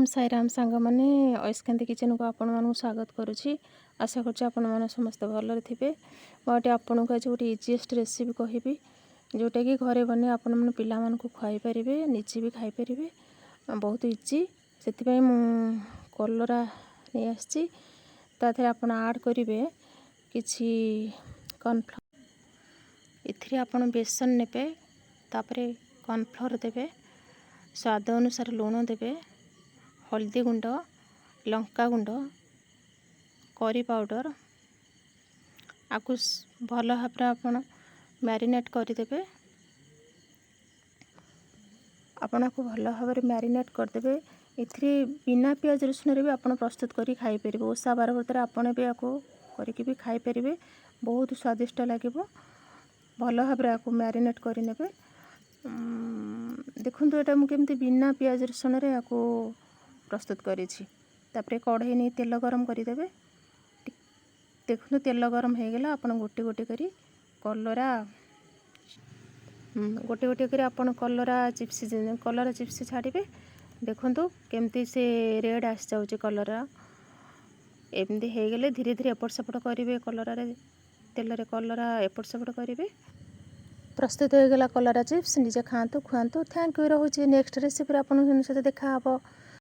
ओम साईराम सांग मैंने ऐसकांति किचन को आपण मानक स्वागत करुच्ची। आशा कर आपण मैंने समस्त भलरे थे। मुझे आपन को आज गोटे इजीएस्ट रेसिपी कहबी जोटा कि घरे बने आपण मैंने पिला मानक खुआई पारे निजे भी खाई पारे बहुत इजी से कलरा नहीं आसी ताथे आपण ऐड करेंगे किछि कॉर्नफ्लोर इथिरे आपण बेसन नेबे तापरे कॉर्नफ्लोर देबे स्वाद अनुसार लुण देबे हल्दी गुंड लंका गुंड करी पाउडर आपको भल भाव आपण मैरिनेट करदेवे आपण को भल भाव मैरिनेट करदेवे इथिरे बिना पियाज रसुन रे भी आपण प्रस्तुत करी खाई परिबे। ओषा बार व्रत आपण भी आपको करके भी खाई परिबे बहुत स्वादिष्ट लागिबो। भल भाव आपको मैरिनेट करि नेबे। देखंतु एटा मु केमती बिना पियाज रसुन रे आपको प्रस्तुत करिछि। तापरे कढ़ाई नहीं तेल गरम करदेवे। देखो तेल गरम हो गला आपण गोटे गोटे करी कलरा गोटे गोटे करी आपण कलरा चिप्स छाड़िबे। देखंतु केमती से रेड आस जाउची कलरा एमती हो गले धीरे धीरे एपट सेपट करेंगे कलरा तेल रे कलरा एपट सेपट करेंगे। प्रस्तुत हो गला कलरा चिप्स निजे खातु खुआतु। Thank you. रोचे नेक्स्ट रेसिपी आपन सहित देखा।